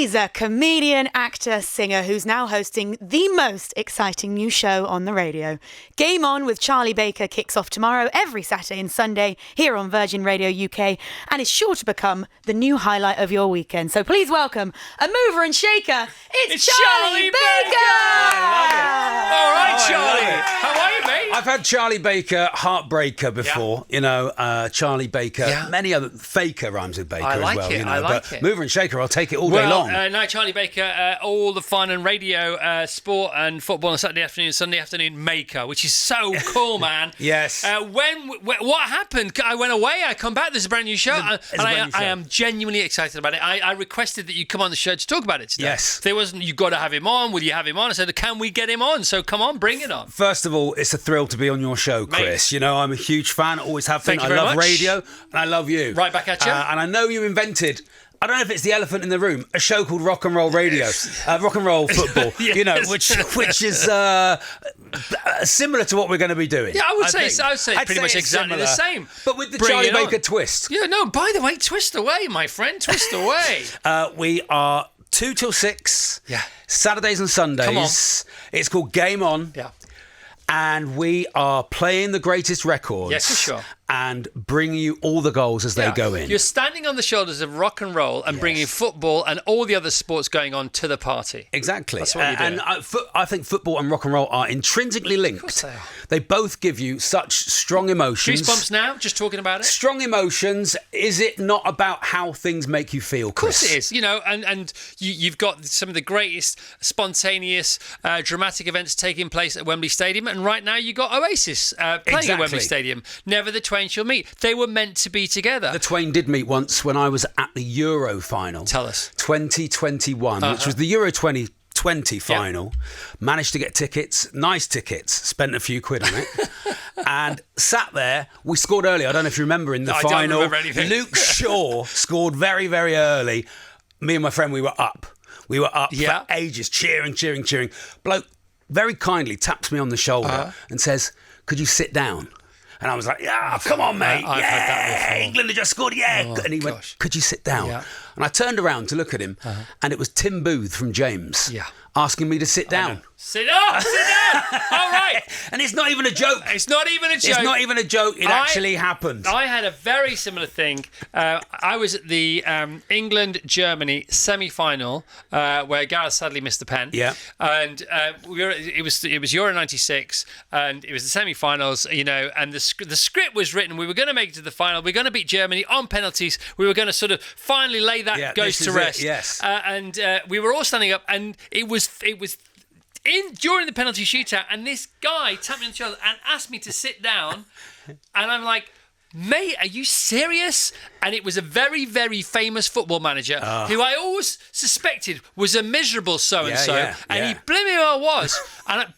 He's a comedian, actor, singer who's now hosting the most exciting new show on the radio. Game On with Charlie Baker kicks off tomorrow, every Saturday and Sunday, here on Virgin Radio UK, and is sure to become the new highlight of your weekend. So please welcome a mover and shaker. It's Charlie Baker! I love it. All right, Charlie. How are you, mate? I've had Charlie Baker, Heartbreaker before. You know, Charlie Baker, many other. Faker rhymes with Baker I like as well. it. You know, I like but it. Mover and Shaker, I'll take it all day long. No, Charlie Baker, all the fun and radio, sport and football on Saturday afternoon, Sunday afternoon maker, which is so cool, man. Yes. What happened? I went away. I come back. There's a brand new show, I am genuinely excited about it. I requested that you come on the show to talk about it today. Yes. If there wasn't, you got to have him on. Will you have him on? I said, can we get him on? So come on, bring it on. First of all, it's a thrill to be on your show, Chris. Mate. You know, I'm a huge fan. Always have been. Thank you I very love much. radio, and I love you. Right back at you. And I know you invented. I don't know if it's the elephant in the room, a show called Rock and Roll Radio, Rock and Roll Football, Yes. you know, which is similar to what we're going to be doing. Yeah, I would say pretty much it's exactly the similar, same. but with the Bring Charlie it on. Baker twist. Yeah, no, by the way, twist away, my friend, twist away. We are 2 till 6, Yeah. Saturdays and Sundays. Come on. It's called Game On. Yeah. And we are playing the greatest records. Yes, for sure. And bringing you all the goals as they go in. You're standing on the shoulders of rock and roll and bringing football and all the other sports going on to the party. Exactly. That's what you're doing. And I think football and rock and roll are intrinsically linked. Of course they are. They both give you such strong emotions. Goosebumps now, just talking about it. Strong emotions. Is it not about how things make you feel, Chris? Of course it is. You know, and you've got some of the greatest spontaneous, dramatic events taking place at Wembley Stadium, and right now you've got Oasis playing at Wembley Stadium. Never the twain shall meet. They were meant to be together. The twain did meet once when I was at the Euro final. Tell us. 2021, which was the Euro 2020 final. Managed to get tickets, nice tickets, spent a few quid on it. And sat there, we scored early. I don't know if you remember in the final. I don't remember anything. Luke Shaw scored very, very early. Me and my friend, we were up. We were up for ages, cheering. Bloke very kindly taps me on the shoulder and says, "Could you sit down?" And I was like, "Yeah, come on, mate. I've heard that before. England have just scored, and he went, "Could you sit down?" Yeah. And I turned around to look at him, and it was Tim Booth from James asking me to sit down. Sit down! All right. And it's not even a joke. It's not even a joke. It's not even a joke. It actually happened. I had a very similar thing. I was at the England-Germany semi-final where Gareth sadly missed the pen. Yeah. And it was Euro 96 and it was the semi-finals, you know, and the script was written. We were going to make it to the final. We were going to beat Germany on penalties. We were going to sort of finally lay that ghost to rest. Yes. And we were all standing up and it was during the penalty shootout, and this guy tapped me on the shoulder and asked me to sit down, and I'm like, mate, are you serious? And it was a very, very famous football manager who I always suspected was a miserable so-and-so, and he blew me where I was.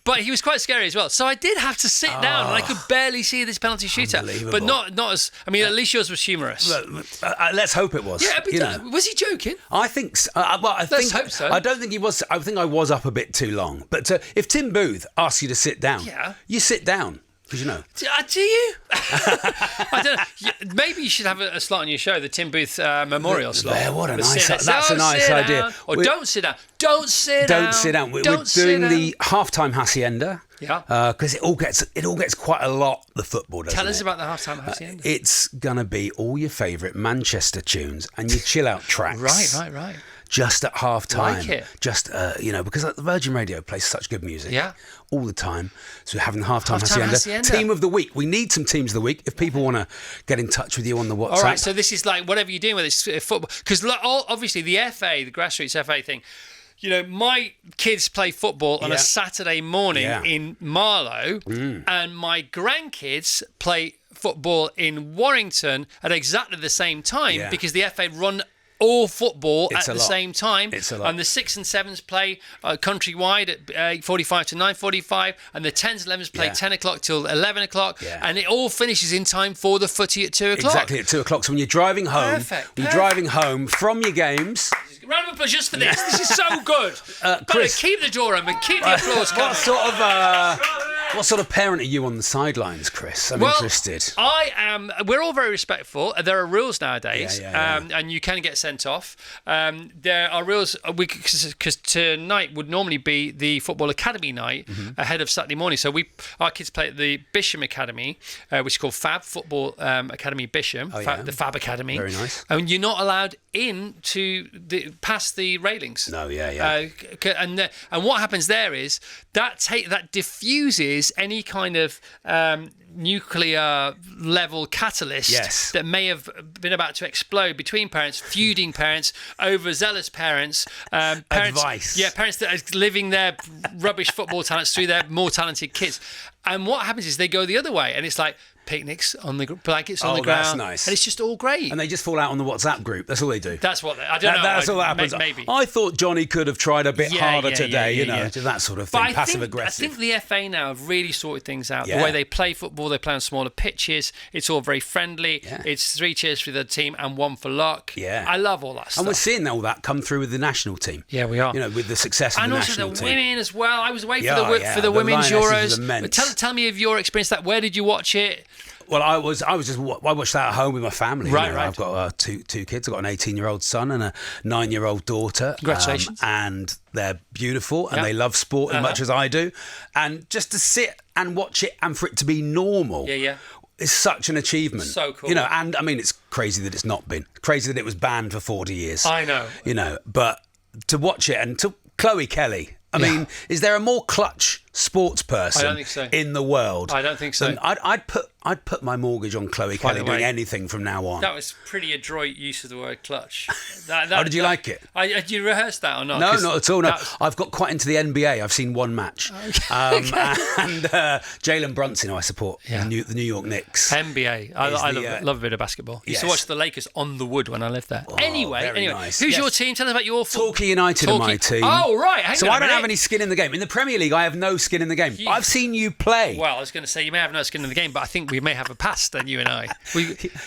But he was quite scary as well. So I did have to sit down, and I could barely see this penalty shootout. But not as... I mean, at least yours was humorous. Let's hope it was. Yeah, but was he joking? I think so. Let's hope so. I don't think he was. I think I was up a bit too long. But if Tim Booth asks you to sit down, you sit down. Because you know. Do you? I don't know. Maybe you should have a slot on your show, the Tim Booth Memorial slot. Yeah, what a nice... That's a nice idea. Or don't sit down. Don't sit down. Don't sit down. We're doing the halftime hacienda. Yeah. Because it all gets quite a lot, the football, doesn't it? Tell us about the halftime hacienda. It's going to be all your favourite Manchester tunes and your chill-out tracks. Right. Just at half time. Like it. Just, because the Virgin Radio plays such good music. Yeah. All the time. So we're having the halftime hacienda. Team of the week. We need some teams of the week if people want to get in touch with you on the WhatsApp. All right, so this is like whatever you're doing with it's football. Because obviously the FA, the grassroots FA thing, you know, my kids play football on a Saturday morning in Marlow, and my grandkids play football in Warrington at exactly the same time because the FA run all football at the same time. It's a lot. And the 6 and 7s play countrywide at 8:45 to 9:45, and the 10s and 11s play 10 o'clock till 11 o'clock, and it all finishes in time for the footy at 2 o'clock. Exactly, at 2 o'clock. So when you're driving home, from your games... Round of applause just for this. This is so good. Chris, keep the door open. Keep the applause coming. What sort of... What sort of parent are you on the sidelines, Chris? I'm interested. I am. We're all very respectful. There are rules nowadays, Yeah. And you can get sent off. There are rules because tonight would normally be the football academy night ahead of Saturday morning. So our kids play at the Bisham Academy, which is called Fab Football Academy Bisham, the Fab Academy. Very nice. And you're not allowed in past the railings. No, yeah. And what happens there is that diffuses any kind of nuclear level catalyst that may have been about to explode between parents, feuding parents, overzealous parents, Advice. Parents that are living their rubbish football talents through their more talented kids. And what happens is they go the other way, and it's like picnics on the blankets on the ground. That's nice. And it's just all great. And they just fall out on the WhatsApp group. That's all they do. That's what I don't know. That's all that happens. Maybe. I thought Johnny could have tried a bit harder today, that sort of thing, passive aggressive. I think the FA now have really sorted things out. The way they play football, they play on smaller pitches. It's all very friendly. Yeah. It's 3 cheers for the team and 1 for luck. Yeah. I love all that stuff. And we're seeing all that come through with the national team. Yeah, we are. With the success of the national team. And also the women as well. I was away for the the women's Lionesses Euros. are immense. Tell me of your experience. Where did you watch it? Well, I watched that at home with my family. Right. I've got two kids. I've got an 18-year-old son and a 9-year-old daughter. Congratulations. And they're beautiful and they love sport as much as I do. And just to sit and watch it and for it to be normal. Yeah. It's such an achievement. So cool. And I mean, it's crazy that it's not been. Crazy that it was banned for 40 years. I know. But to watch it and to Chloe Kelly. I mean, is there a more clutch sports person I don't think so. in the world? I don't think so. I'd put my mortgage on Chloe Kelly doing anything from now on. That was pretty adroit use of the word clutch. Did you like it? Did you rehearse that or not? No, not at all. No, I've got quite into the NBA. I've seen one match. Okay. And Jalen Brunson, who I support, the New York Knicks. NBA. I love a bit of basketball. Used to watch the Lakers on the wood when I lived there. Anyway, nice. Who's your team? Tell us about your football. Torquay United are my team. Oh, right. So I don't have any skin in the game. In the Premier League, I have no skin in the game. I've seen you play. Well, I was going to say you may have no skin in the game, but I think we may have a past then, you and I.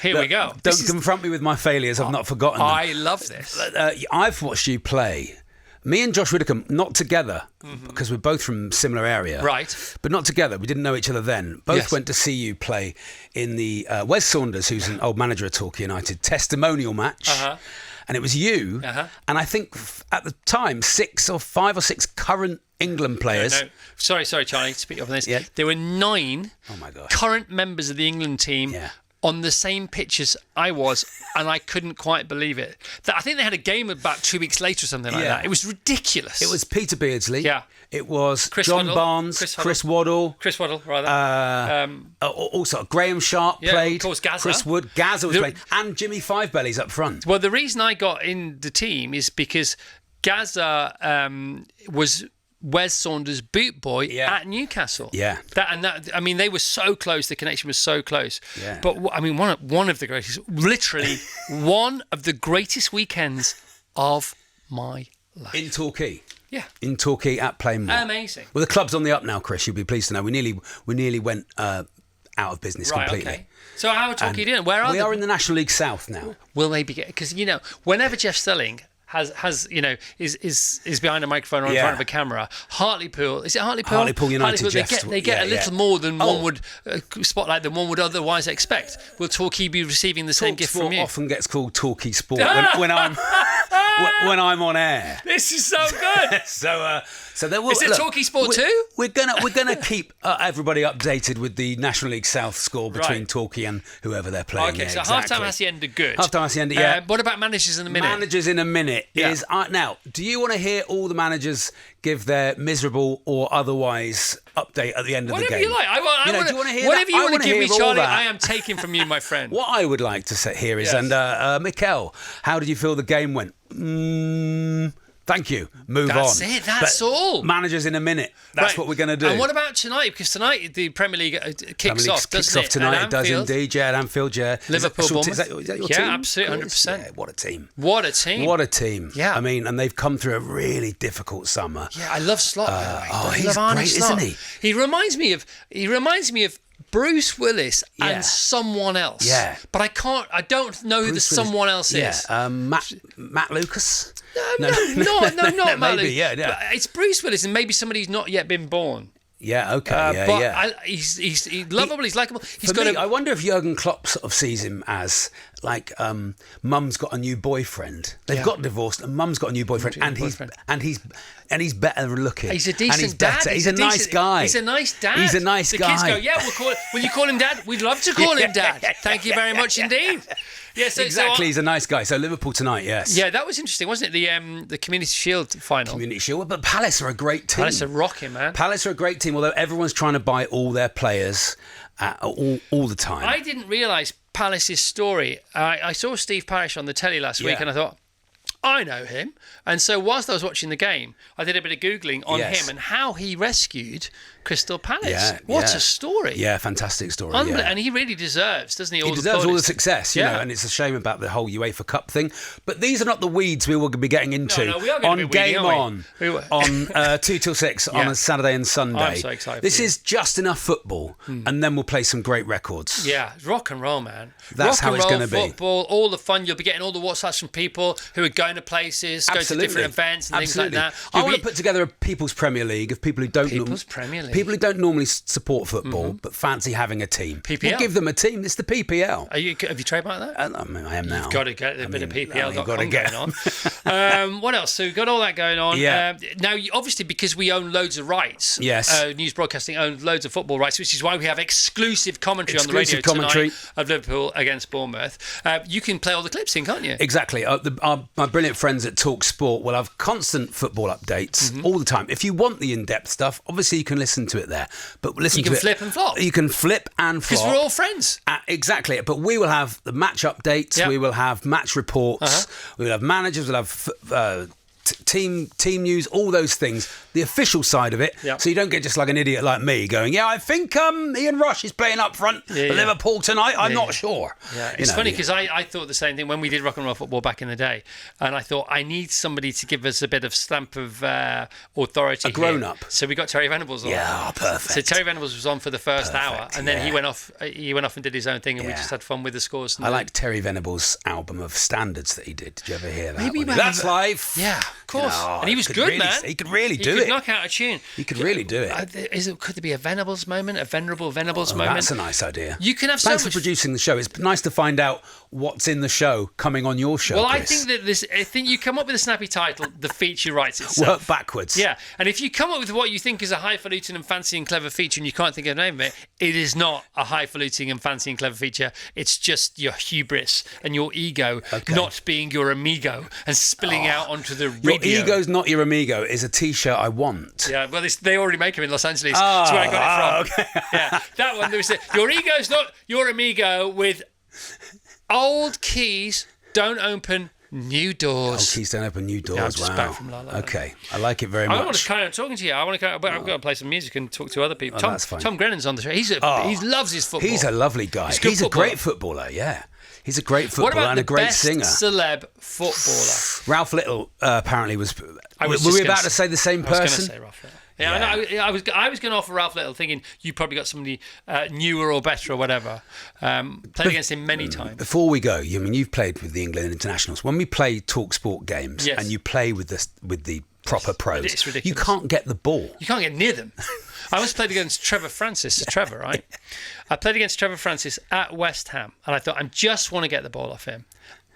Here we go. Don't confront me with my failures. I've not forgotten them. I love this. I've watched you play. Me and Josh Widdicombe, not together, because we're both from similar area. Right. But not together. We didn't know each other then. Both went to see you play in the Wes Saunders, who's an old manager at Torquay United, testimonial match. And it was you, and I think at the time, 5 or 6 current England players. No. Sorry, Charlie, to speak up on this. Yeah. There were 9 current members of the England team on the same pitch as I was, and I couldn't quite believe it. I think they had a game about 2 weeks later or something like that. It was ridiculous. It was Peter Beardsley. Yeah. It was Chris John Waddle. Barnes, Chris Waddle. Also, Graham Sharp played. Of course, Gazza. Chris Wood. Gazza was playing. And Jimmy Fivebellies up front. Well, the reason I got in the team is because Gazza was Wes Saunders' boot boy at Newcastle. Yeah. They were so close. The connection was so close. Yeah. But one of the greatest, literally one of the greatest weekends of my life. In Torquay. Yeah. In Torquay at Plainmoor. Amazing. Well, the club's on the up now, Chris. You'll be pleased to know. We nearly went out of business completely. Okay. So how are Torquay doing? Where are we? they? We are in the National League South now. Will they be? Because whenever Jeff Stelling is behind a microphone or in front of a camera. Hartlepool, is it Hartlepool? Hartlepool United. They get a little more than one would spotlight than one would otherwise expect. Will Torquay be receiving the same gift from you? Often gets called Torquay Sport when I'm on air. This is so good. So there will. Is it Torquay Sport too? We're gonna keep everybody updated with the National League South score between Torquay and whoever they're playing. Okay, so half-time has to end good. Half-time has to end. Yeah. What about managers in a minute? Managers in a minute is now. Do you want to hear all the managers give their miserable or otherwise update at the end of the game? Whatever you like. Do you want to hear whatever that? you want to give me, Charlie, that. I am taking from you, my friend. What I would like to say here is, and Mikel, how did you feel the game went? Thank you. Move on. That's it. That's all. Managers in a minute. That's what we're going to do. And what about tonight? Because tonight the Premier League kicks off, doesn't it? Tonight. It does indeed. Yeah, at Anfield. Yeah. Liverpool. Is that your team? Yeah, absolutely, 100%. Yeah, what a team. What a team. What a team. Yeah. I mean, and they've come through a really difficult summer. Yeah, I love Slot. By the way. He's great, isn't he? He reminds me of Bruce Willis and someone else. Yeah. But I don't know who the someone else is. Yeah. Matt Lucas? No, not Matt maybe, Lucas. yeah. But it's Bruce Willis and maybe somebody who's not yet been born. Yeah, okay, but he's lovable, he's likeable. I wonder if Jurgen Klopp sort of sees him as like mum's got a new boyfriend. They've got divorced and mum's got a new boyfriend, and he's better looking. He's a decent he's dad. He's a nice guy. He's a nice dad. He's a nice guy. The kids go, will you call him dad? We'd love to call him dad. Thank you very much indeed. Yeah, exactly. He's a nice guy. So Liverpool tonight, yes. Yeah, that was interesting, wasn't it? The Community Shield final. Community Shield, but Palace are a great team. Palace are rocking, man. Palace are a great team, although everyone's trying to buy all their players all the time. I didn't realise Palace's story. I saw Steve Parish on the telly last week, and I thought, I know him. And so whilst I was watching the game, I did a bit of Googling on him and how he rescued Crystal Palace. What a story. Yeah, fantastic story. And he really deserves, doesn't he? He deserves all the success, you know, and it's a shame about the whole UEFA Cup thing. But these are not the weeds we will be getting into we are going to be Game weedy, On 2 till 6 on a Saturday and Sunday. I'm so excited. This is just enough football, and then we'll play some great records. Yeah, rock and roll, man. That's how it's going to be. Football, all the fun. You'll be getting all the WhatsApps from people who are going to places, going to different events and things like that. I want to put together a People's Premier League of people who don't people who don't normally support football but fancy having a team. PPL. We'll give them a team. It's the PPL. Have you trademarked that? I mean, I am now. You've got to get a bit of PPL.com going on. What else? So we've got all that going on. Yeah. Now, obviously, because we own loads of rights, News Broadcasting owns loads of football rights, which is why we have exclusive commentary on the radio tonight of Liverpool against Bournemouth. You can play all the clips in, can't you? Exactly. My brilliant friends at Talk Sport will have constant football updates all the time. If you want the in-depth stuff, obviously you can listen to it there. But you can flip and flop. You can flip and flop. Because we're all friends. Exactly. But we will have the match updates. We will have match reports. We will have managers. We'll have team news, all those things, the official side of it, so you don't get just like an idiot like me going, I think Ian Rush is playing up front for Liverpool tonight, I'm not sure. It's funny because I thought the same thing when we did rock and roll football back in the day, and I thought I need somebody to give us a bit of stamp of authority, a grown-up. So we got Terry Venables on. Perfect. So Terry Venables was on for the first hour, and then he went off and did his own thing, and we just had fun with the scores. I like Terry Venables' album of standards that he did. Did you ever hear that? Maybe That's life. Yeah, of course. And he was good, man. He could really do it. He could knock out a tune. He could really do it. Could there be a Venables moment, a venerable Venables moment? That's a nice idea. You can have Thanks for producing the show. It's nice to find out what's in the show coming on your show. Well, Chris. I think you come up with a snappy title. The feature writes itself. Work backwards. Yeah, and if you come up with what you think is a highfalutin and fancy and clever feature, and you can't think of the name of it, it is not a highfalutin and fancy and clever feature. It's just your hubris and your ego not being your amigo and spilling out onto the radio. Your ego's not your amigo is a T-shirt I want. Yeah, well, they already make them in Los Angeles. That's where I got it from. Okay. Yeah, that one. There was your ego's not your amigo with old keys don't open new doors. Old keys don't open new doors. Yeah, I'm just back from La La Land. Okay, I like it very much. I want to carry on talking to you. I've got to play some music and talk to other people. That's fine. Tom Grennan's on the show. He loves his football. He's a lovely guy. He's a great footballer. Yeah. He's a great footballer and a great singer. What about the best celeb footballer? Ralph Little apparently was. Were we about to say the same person? I was going to say Ralph Little. Yeah. I was going to offer Ralph Little, thinking you probably got somebody newer or better or whatever. Played against him many times. Before we go, you've played with the England internationals. When we play Talk Sport games and you play with the proper pros, it's ridiculous. You can't get the ball. You can't get near them. I once played against Trevor Francis. So Trevor, right? I played against Trevor Francis at West Ham, and I thought I just want to get the ball off him.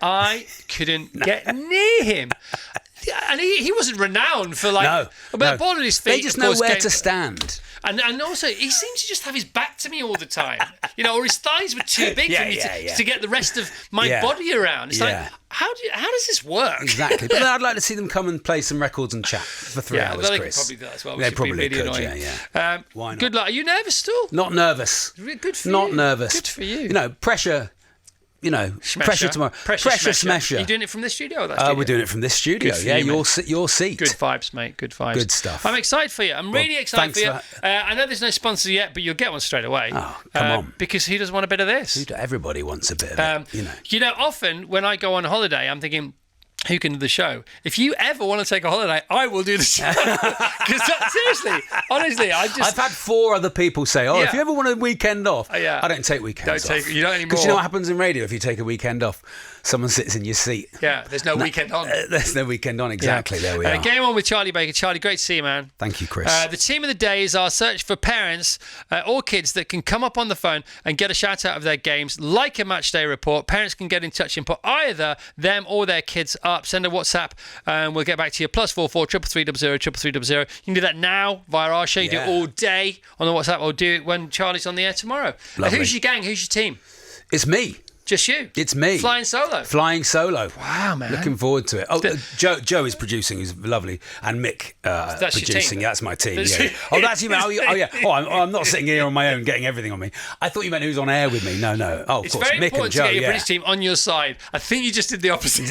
I couldn't get near him. And he wasn't renowned for a ball at his feet. They just know where to stand. And also, he seemed to just have his back to me all the time. Or his thighs were too big for me to get the rest of my body around. It's like, how does this work? Exactly. But I'd like to see them come and play some records and chat for 3 hours, they Chris. Could probably do that as well. They probably could, annoying. Why not? Good luck. Are you nervous still? Not nervous. Good for you. Not nervous. Good for you. Pressure... pressure tomorrow. Pressure Smesher. Are you doing it from this studio or that studio? We're doing it from this studio. Your seat. Good vibes, mate. Good vibes. Good stuff. I'm excited for you. I'm really excited for you. I know there's no sponsor yet, but you'll get one straight away. Oh, come on. Because who doesn't want a bit of this? Everybody wants a bit of it, often when I go on holiday, I'm thinking, who can do the show. If you ever want to take a holiday, I will do the show. Because seriously, honestly, I've had 4 other people say, if you ever want a weekend off, yeah. I don't take weekends off. You don't anymore. Because you know what happens in radio if you take a weekend off? Someone sits in your seat. Yeah, there's no weekend on. There's no weekend on, exactly. Yeah. There we are. Game on with Charlie Baker. Charlie, great to see you, man. Thank you, Chris. The team of the day is our search for parents or kids that can come up on the phone and get a shout out of their games, like a match day report. Parents can get in touch and put either them or their kids up. Send a WhatsApp and we'll get back to you. +44 333 000 You can do that now via our show. You do it all day on the WhatsApp, or do it when Charlie's on the air tomorrow. Who's your gang? Who's your team? It's me. Just you? It's me. Flying solo? Flying solo. Wow, man. Looking forward to it. Oh, Joe is producing, who's lovely. And Mick producing. That's my team. Yeah. Oh, that's you, man. Oh, yeah. Oh, I'm not sitting here on my own getting everything on me. I thought you meant who's on air with me. No. Oh, of it's course. Very Mick important and Joe, to get your British team on your side. I think you just did the opposite.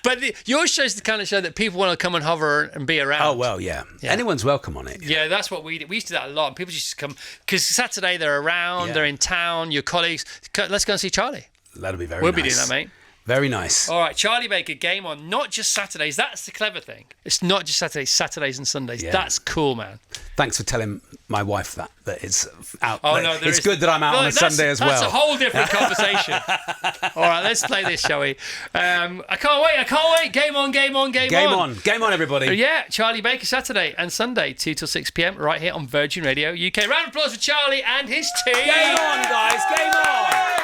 But your show's the kind of show that people want to come and hover and be around. Oh, well, yeah. Anyone's welcome on it. Yeah, that's what we did. We used to do that a lot. People just come, because Saturday they're around, they're in town, your colleagues. Let's go and see Charlie. That'll be very nice. We'll be doing that, mate. Very nice. All right, Charlie Baker, game on. Not just Saturdays. That's the clever thing. It's not just Saturdays, Saturdays and Sundays. Yeah. That's cool, man. Thanks for telling my wife that it's out. Oh, no, it's good that I'm out on a Sunday as well. That's a whole different conversation. All right, let's play this, shall we? I can't wait. Game on. Game on, everybody. Yeah, Charlie Baker, Saturday and Sunday, 2 till 6 p.m, right here on Virgin Radio UK. Round of applause for Charlie and his team. Game on, guys. Game on.